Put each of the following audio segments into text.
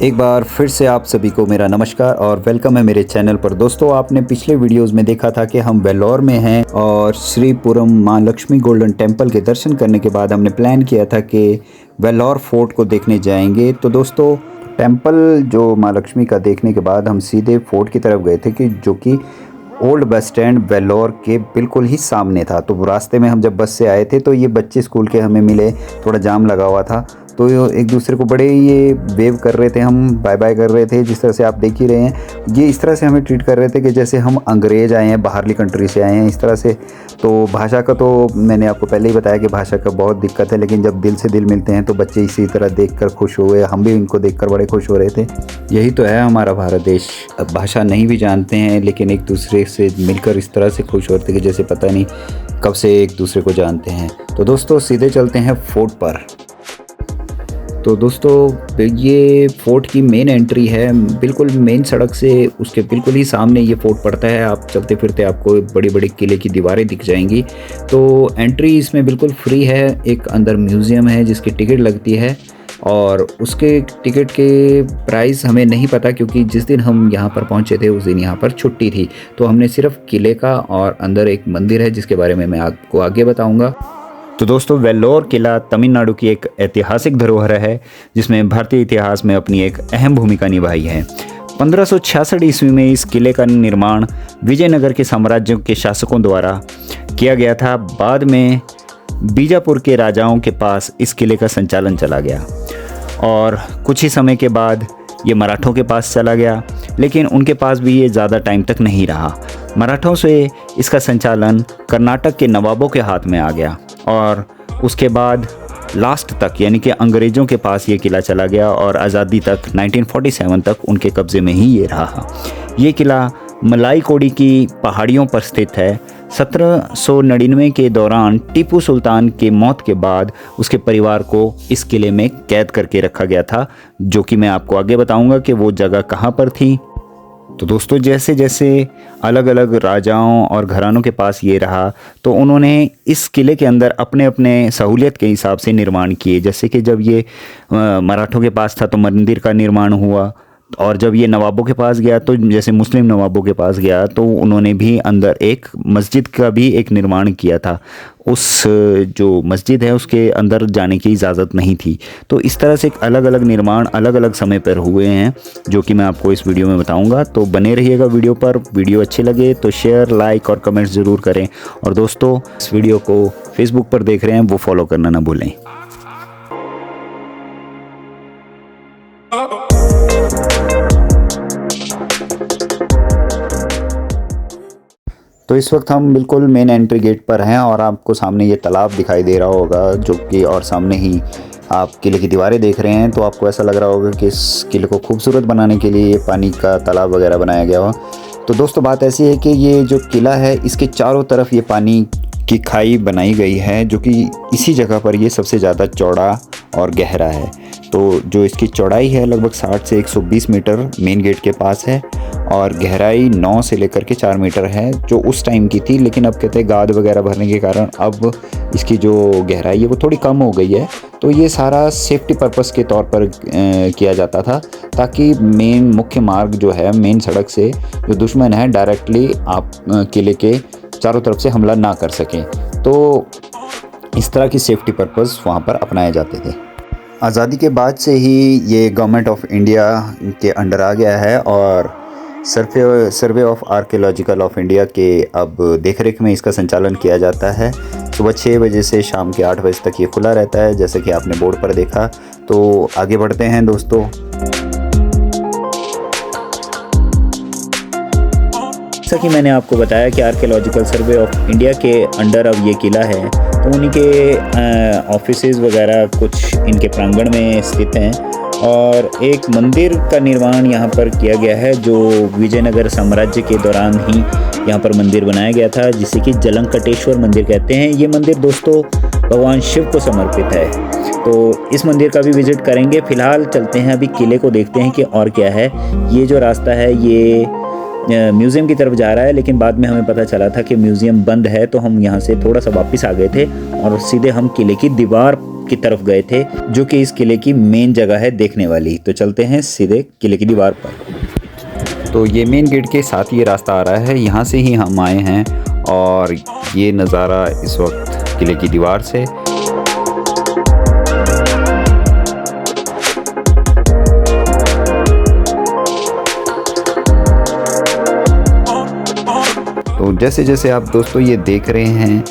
एक बार फिर से आप सभी को मेरा नमस्कार और वेलकम है मेरे चैनल पर। दोस्तों, आपने पिछले वीडियोस में देखा था कि हम वेल्लोर में हैं और श्रीपुरम मां लक्ष्मी गोल्डन टेम्पल के दर्शन करने के बाद हमने प्लान किया था कि वेल्लोर फोर्ट को देखने जाएंगे। तो दोस्तों, टेम्पल जो मां लक्ष्मी का देखने के बाद हम सीधे फोर्ट की तरफ गए थे कि जो कि ओल्ड बस स्टैंड वेल्लोर के बिल्कुल ही सामने था। तो रास्ते में हम जब बस से आए थे तो ये बच्चे स्कूल के हमें मिले, थोड़ा जाम लगा हुआ था, तो एक दूसरे को बड़े ये वेव कर रहे थे, हम बाय बाय कर रहे थे। जिस तरह से आप देख ही रहे हैं, ये इस तरह से हमें ट्रीट कर रहे थे कि जैसे हम अंग्रेज़ आए हैं, बाहरली कंट्री से आए हैं, इस तरह से। तो भाषा का तो मैंने आपको पहले ही बताया कि भाषा का बहुत दिक्कत है, लेकिन जब दिल से दिल मिलते हैं तो बच्चे इसी तरह देखकर खुश हुए, हम भी इनको देखकर बड़े खुश हो रहे थे। यही तो है हमारा भारत देश। अब भाषा नहीं भी जानते हैं लेकिन एक दूसरे से मिलकर इस तरह से खुश होते कि जैसे पता नहीं कब से एक दूसरे को जानते हैं। तो दोस्तों, सीधे चलते हैं फोर्ट पर। तो दोस्तों, ये फोर्ट की मेन एंट्री है, बिल्कुल मेन सड़क से उसके बिल्कुल ही सामने ये फोर्ट पड़ता है। आप चलते फिरते आपको बड़ी बड़ी किले की दीवारें दिख जाएंगी। तो एंट्री इसमें बिल्कुल फ्री है। एक अंदर म्यूज़ियम है जिसकी टिकट लगती है और उसके टिकट के प्राइस हमें नहीं पता, क्योंकि जिस दिन हम यहाँ पर पहुँचे थे उस दिन यहाँ पर छुट्टी थी। तो हमने सिर्फ किले का और अंदर एक मंदिर है जिसके बारे में मैं आपको आगे बताऊँगा। तो दोस्तों, वेल्लोर किला तमिलनाडु की एक ऐतिहासिक धरोहर है जिसमें भारतीय इतिहास में अपनी एक अहम भूमिका निभाई है। 1566 ईस्वी में इस किले का निर्माण विजयनगर के साम्राज्य के शासकों द्वारा किया गया था। बाद में बीजापुर के राजाओं के पास इस किले का संचालन चला गया और कुछ ही समय के बाद ये मराठों के पास चला गया, लेकिन उनके पास भी ये ज़्यादा टाइम तक नहीं रहा। मराठों से इसका संचालन कर्नाटक के नवाबों के हाथ में आ गया और उसके बाद लास्ट तक यानी कि अंग्रेज़ों के पास ये किला चला गया और आज़ादी तक 1947 तक उनके कब्ज़े में ही ये रहा। ये किला मलाई कोडी की पहाड़ियों पर स्थित है। 1799 के दौरान टीपू सुल्तान के मौत के बाद उसके परिवार को इस किले में कैद करके रखा गया था, जो कि मैं आपको आगे बताऊंगा कि वो जगह कहाँ पर थी। तो दोस्तों, जैसे जैसे अलग अलग राजाओं और घरानों के पास ये रहा तो उन्होंने इस किले के अंदर अपने अपने सहूलियत के हिसाब से निर्माण किए। जैसे कि जब ये मराठों के पास था तो मंदिर का निर्माण हुआ, और जब ये नवाबों के पास गया तो जैसे मुस्लिम नवाबों के पास गया तो उन्होंने भी अंदर एक मस्जिद का भी एक निर्माण किया था। उस जो मस्जिद है उसके अंदर जाने की इजाज़त नहीं थी। तो इस तरह से अलग अलग निर्माण अलग अलग समय पर हुए हैं, जो कि मैं आपको इस वीडियो में बताऊंगा। तो बने रहिएगा वीडियो पर। वीडियो अच्छी लगे तो शेयर, लाइक और कमेंट्स ज़रूर करें। और दोस्तों, इस वीडियो को फेसबुक पर देख रहे हैं वो फॉलो करना ना भूलें। तो इस वक्त हम बिल्कुल मेन एंट्री गेट पर हैं और आपको सामने ये तालाब दिखाई दे रहा होगा, जो कि और सामने ही आप किले की दीवारें देख रहे हैं। तो आपको ऐसा लग रहा होगा कि इस किले को खूबसूरत बनाने के लिए ये पानी का तालाब वगैरह बनाया गया हो। तो दोस्तों, बात ऐसी है कि ये जो किला है इसके चारों तरफ ये पानी की खाई बनाई गई है, जो कि इसी जगह पर ये सबसे ज़्यादा चौड़ा और गहरा है। तो जो इसकी चौड़ाई है लगभग 60 से 120 मीटर मेन गेट के पास है और गहराई 9 से लेकर के 4 मीटर है, जो उस टाइम की थी। लेकिन अब कहते हैं गाद वगैरह भरने के कारण अब इसकी जो गहराई है वो थोड़ी कम हो गई है। तो ये सारा सेफ्टी पर्पस के तौर पर किया जाता था, ताकि मेन मुख्य मार्ग जो है, मेन सड़क से जो दुश्मन है डायरेक्टली आप किले के चारों तरफ से हमला ना कर सकें। तो इस तरह की सेफ्टी पर्पस वहाँ पर अपनाए जाते थे। आज़ादी के बाद से ही ये गवर्नमेंट ऑफ इंडिया के अंडर आ गया है और survey of archaeological of India के अब देखरेख में इसका संचालन किया जाता है। सुबह 6 बजे से शाम के 8 बजे तक ये खुला रहता है, जैसे कि आपने बोर्ड पर देखा। तो आगे बढ़ते हैं दोस्तों। जैसा कि मैंने आपको बताया कि आर्कियोलॉजिकल सर्वे ऑफ इंडिया के अंडर अब ये किला है, तो उन्हीं के ऑफिसेज़ वगैरह कुछ इनके प्रांगण में स्थित हैं और एक मंदिर का निर्माण यहाँ पर किया गया है, जो विजयनगर साम्राज्य के दौरान ही यहाँ पर मंदिर बनाया गया था, जिसे कि जलंकटेश्वर मंदिर कहते हैं। ये मंदिर दोस्तों भगवान शिव को समर्पित है। तो इस मंदिर का भी विजिट करेंगे। फ़िलहाल चलते हैं अभी किले को, देखते हैं कि और क्या है। ये जो रास्ता है ये म्यूज़ियम की तरफ जा रहा है, लेकिन बाद में हमें पता चला था कि म्यूज़ियम बंद है, तो हम यहाँ से थोड़ा सा वापस आ गए थे और सीधे हम किले की दीवार की तरफ गए थे, जो कि इस किले की मेन जगह है देखने वाली। तो चलते हैं सीधे किले की दीवार पर। तो ये मेन गेट के साथ ये रास्ता आ रहा है, यहाँ से ही हम आए हैं और ये नज़ारा इस वक्त किले की दीवार से। तो जैसे जैसे आप दोस्तों ये देख रहे हैं,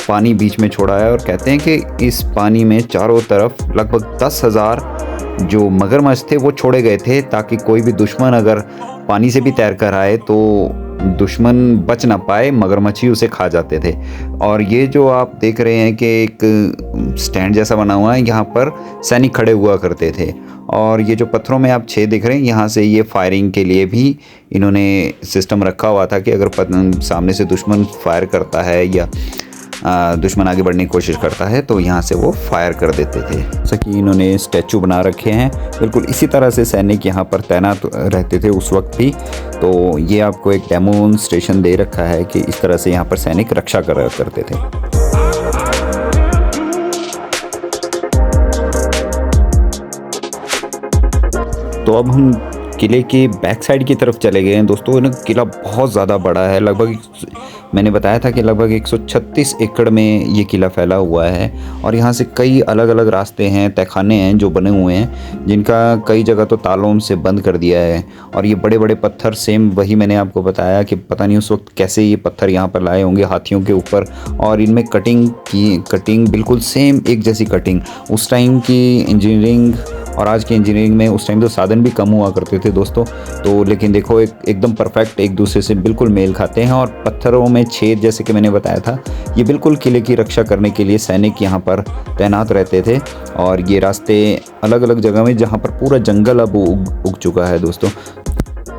पानी बीच में छोड़ा है और कहते हैं कि इस पानी में चारों तरफ लगभग 10,000 जो मगरमच्छ थे वो छोड़े गए थे, ताकि कोई भी दुश्मन अगर पानी से भी तैर कर आए तो दुश्मन बच ना पाए, मगरमच्छ ही उसे खा जाते थे। और ये जो आप देख रहे हैं कि एक स्टैंड जैसा बना हुआ है, यहाँ पर सैनिक खड़े हुआ करते थे। और ये जो पत्थरों में आप छेद देख रहे हैं, यहाँ से ये फायरिंग के लिए भी इन्होंने सिस्टम रखा हुआ था कि अगर सामने से दुश्मन फायर करता है या दुश्मन आगे बढ़ने की कोशिश करता है तो यहाँ से वो फायर कर देते थे। जैसा कि इन्होंने स्टैचू बना रखे हैं, बिल्कुल इसी तरह से सैनिक यहाँ पर तैनात रहते थे उस वक्त भी। तो ये आपको एक डेमोन्स्ट्रेशन दे रखा है कि इस तरह से यहाँ पर सैनिक रक्षा करते थे। तो अब हम किले के बैक साइड की तरफ चले गए हैं दोस्तों। ना किला बहुत ज़्यादा बड़ा है, लगभग मैंने बताया था कि लगभग 136 एकड़ में ये किला फैला हुआ है। और यहाँ से कई अलग अलग रास्ते हैं, तहखाने हैं जो बने हुए हैं, जिनका कई जगह तो तालों से बंद कर दिया है। और ये बड़े बड़े पत्थर, सेम वही मैंने आपको बताया कि पता नहीं उस वक्त कैसे ये पत्थर यहाँ पर लाए होंगे हाथियों के ऊपर, और इनमें कटिंग बिल्कुल सेम एक जैसी कटिंग। उस टाइम की इंजीनियरिंग और आज की इंजीनियरिंग में उस टाइम तो साधन भी कम हुआ करते थे दोस्तों, तो लेकिन देखो एकदम परफेक्ट एक दूसरे से बिल्कुल मेल खाते हैं। और पत्थरों में छेद, जैसे कि मैंने बताया था, ये बिल्कुल किले की रक्षा करने के लिए सैनिक यहाँ पर तैनात रहते थे। और ये रास्ते अलग अलग जगह में, जहाँ पर पूरा जंगल अब उग चुका है दोस्तों,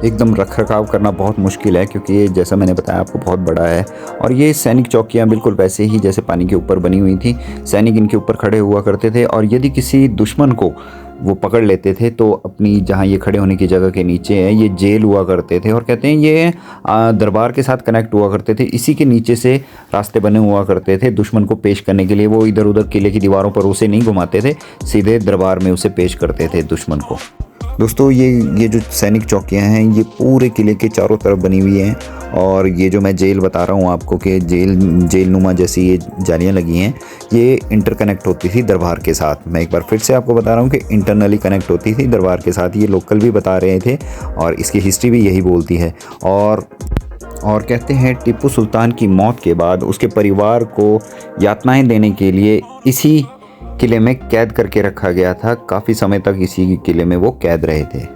एकदम रख रखाव करना बहुत मुश्किल है, क्योंकि ये जैसा मैंने बताया आपको बहुत बड़ा है। और ये सैनिक चौकियाँ बिल्कुल वैसे ही जैसे पानी के ऊपर बनी हुई थी, सैनिक इनके ऊपर खड़े हुआ करते थे। और यदि किसी दुश्मन को वो पकड़ लेते थे तो अपनी जहाँ ये खड़े होने की जगह के नीचे है ये जेल हुआ करते थे। और कहते हैं ये दरबार के साथ कनेक्ट हुआ करते थे, इसी के नीचे से रास्ते बने हुआ करते थे दुश्मन को पेश करने के लिए। वो इधर उधर किले की दीवारों पर उसे नहीं घुमाते थे, सीधे दरबार में उसे पेश करते थे दुश्मन को। दोस्तों ये जो सैनिक चौकियां हैं ये पूरे किले के चारों तरफ बनी हुई हैं। और ये जो मैं जेल बता रहा हूँ आपको कि जेल नुमा जैसी ये जालियाँ लगी हैं, ये इंटरकनेक्ट होती थी दरबार के साथ। मैं एक बार फिर से आपको बता रहा हूँ कि इंटरनली कनेक्ट होती थी दरबार के साथ। ये लोकल भी बता रहे थे और इसकी हिस्ट्री भी यही बोलती है। और कहते हैं टीपू सुल्तान की मौत के बाद उसके परिवार को यातनाएं देने के लिए इसी किले में कैद करके रखा गया था। काफ़ी समय तक इसी किले में वो कैद रहे थे।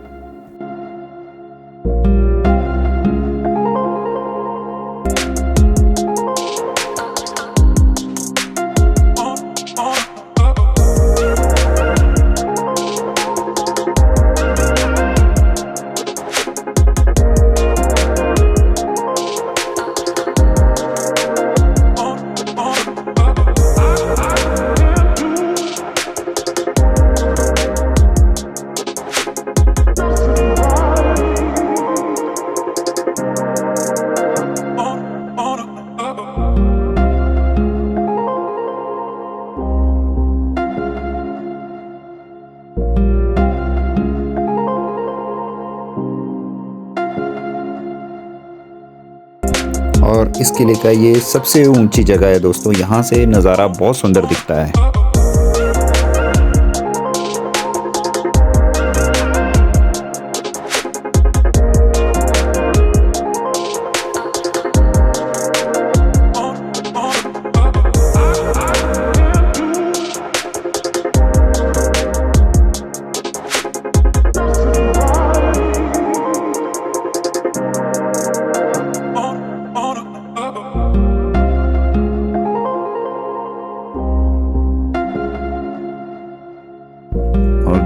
और इस किले का ये सबसे ऊंची जगह है दोस्तों, यहाँ से नज़ारा बहुत सुंदर दिखता है।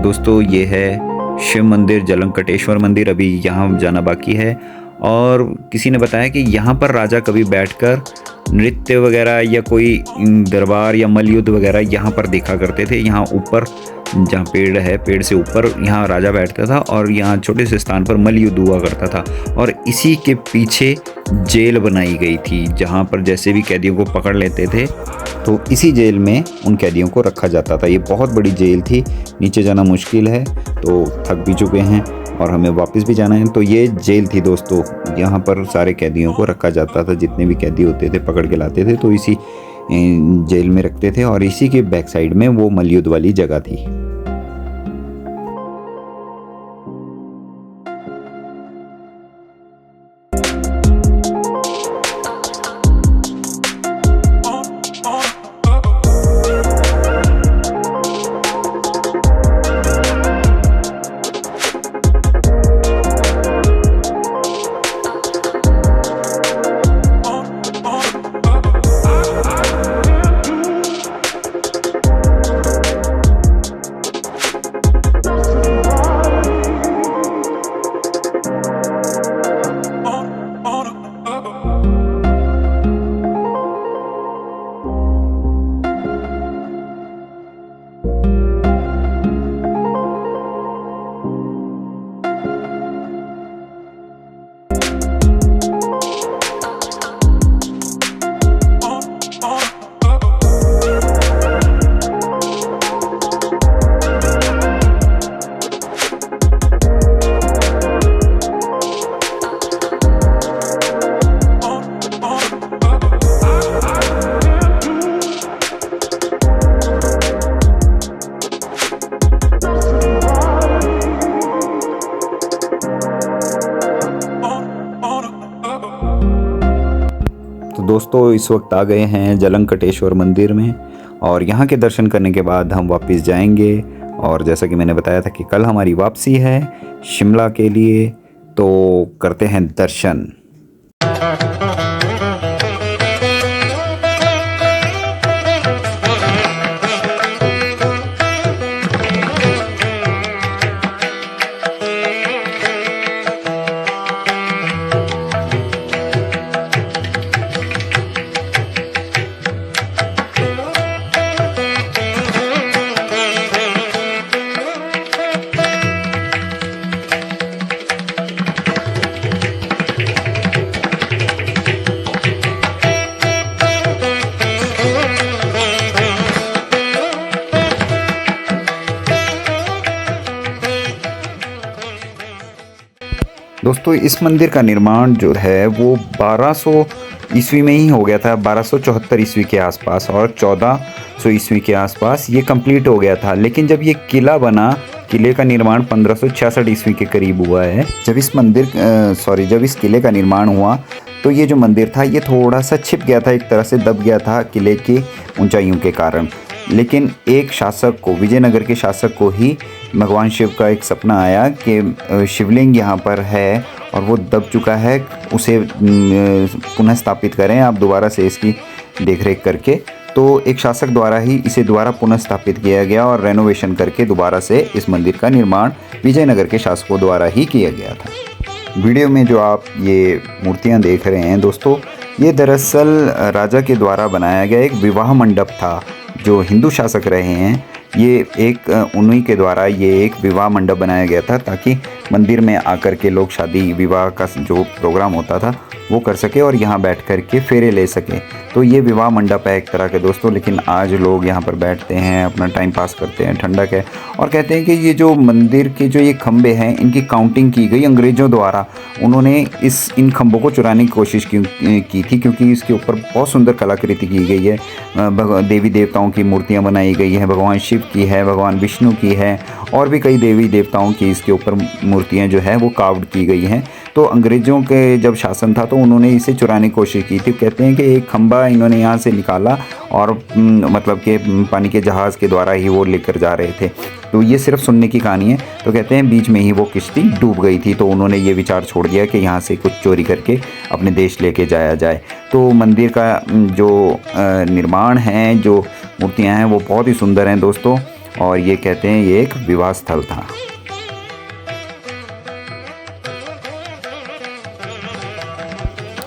दोस्तों ये है शिव मंदिर, जलंकटेश्वर मंदिर, अभी यहाँ जाना बाकी है। और किसी ने बताया कि यहाँ पर राजा कभी बैठकर नृत्य वगैरह या कोई दरबार या मल्लयुद्ध वगैरह यहाँ पर देखा करते थे। यहाँ ऊपर जहाँ पेड़ है, पेड़ से ऊपर यहाँ राजा बैठता था और यहाँ छोटे से स्थान पर मल्लयुद्ध हुआ करता था। और इसी के पीछे जेल बनाई गई थी, जहाँ पर जैसे भी कैदियों को पकड़ लेते थे तो इसी जेल में उन कैदियों को रखा जाता था। ये बहुत बड़ी जेल थी, नीचे जाना मुश्किल है, तो थक भी चुके हैं और हमें वापस भी जाना है। तो ये जेल थी दोस्तों, यहाँ पर सारे कैदियों को रखा जाता था, जितने भी कैदी होते थे पकड़ के लाते थे तो इसी जेल में रखते थे। और इसी के बैक साइड में वो मलयुद्ध वाली जगह थी। दोस्तों इस वक्त आ गए हैं जलंकटेश्वर मंदिर में और यहाँ के दर्शन करने के बाद हम वापस जाएंगे। और जैसा कि मैंने बताया था कि कल हमारी वापसी है शिमला के लिए, तो करते हैं दर्शन। दोस्तों इस मंदिर का निर्माण जो है वो 1200 ईस्वी में ही हो गया था, 1274 ईस्वी के आसपास, और 1400 ईस्वी के आसपास ये कंप्लीट हो गया था। लेकिन जब ये किला बना, किले का निर्माण 1566 ईस्वी के करीब हुआ है। जब इस किले का निर्माण हुआ तो ये जो मंदिर था ये थोड़ा सा छिप गया था, एक तरह से दब गया था किले की ऊंचाइयों के कारण। लेकिन एक शासक को, विजयनगर के शासक को ही भगवान शिव का एक सपना आया कि शिवलिंग यहाँ पर है और वो दब चुका है, उसे पुनः स्थापित करें आप दोबारा से इसकी देखरेख करके। तो एक शासक द्वारा ही इसे दोबारा पुनः स्थापित किया गया और रेनोवेशन करके दोबारा से इस मंदिर का निर्माण विजयनगर के शासकों द्वारा ही किया गया था। वीडियो में जो आप ये मूर्तियाँ देख रहे हैं दोस्तों, ये दरअसल राजा के द्वारा बनाया गया एक विवाह मंडप था। जो हिंदू शासक रहे हैं, ये एक उन्हीं के द्वारा ये एक विवाह मंडप बनाया गया था ताकि मंदिर में आकर के लोग शादी विवाह का जो प्रोग्राम होता था वो कर सके और यहाँ बैठ कर के फेरे ले सके। तो ये विवाह मंडप है एक तरह के दोस्तों। लेकिन आज लोग यहाँ पर बैठते हैं, अपना टाइम पास करते हैं, ठंडक है, और कहते हैं कि ये जो मंदिर के जो ये खंबे हैं इनकी काउंटिंग की गई अंग्रेज़ों द्वारा। उन्होंने इन खंबों को चुराने की कोशिश की थी, क्योंकि इसके ऊपर बहुत सुंदर कलाकृति की गई है। देवी देवताओं की मूर्तियाँ बनाई गई हैं, भगवान शिव की है, भगवान विष्णु की है, और भी कई देवी देवताओं की इसके ऊपर मूर्तियाँ जो है वो कार्व्ड की गई हैं। तो अंग्रेज़ों के जब शासन था तो उन्होंने इसे चुराने की कोशिश की थी। कहते हैं कि एक खंबा इन्होंने यहाँ से निकाला और मतलब कि पानी के जहाज़ के द्वारा ही वो लेकर जा रहे थे। तो ये सिर्फ सुनने की कहानी है। तो कहते हैं बीच में ही वो किश्ती डूब गई थी, तो उन्होंने ये विचार छोड़ दिया कि यहाँ से कुछ चोरी करके अपने देश लेके जाया जाए। तो मंदिर का जो निर्माण है, जो मूर्तियाँ हैं, वो बहुत ही सुंदर हैं दोस्तों। और ये कहते हैं ये एक विवाह स्थल था।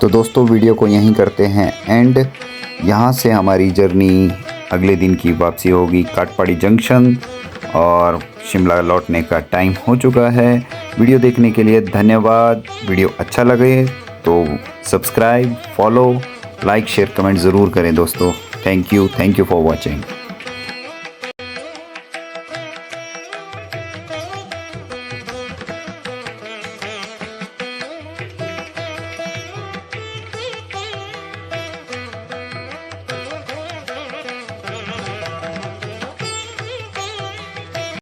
तो दोस्तों वीडियो को यहीं करते हैं एंड। यहाँ से हमारी जर्नी अगले दिन की वापसी होगी काटपाड़ी जंक्शन, और शिमला लौटने का टाइम हो चुका है। वीडियो देखने के लिए धन्यवाद। वीडियो अच्छा लगे तो subscribe, follow, like, share, comment ज़रूर करें दोस्तों। Thank you for watching.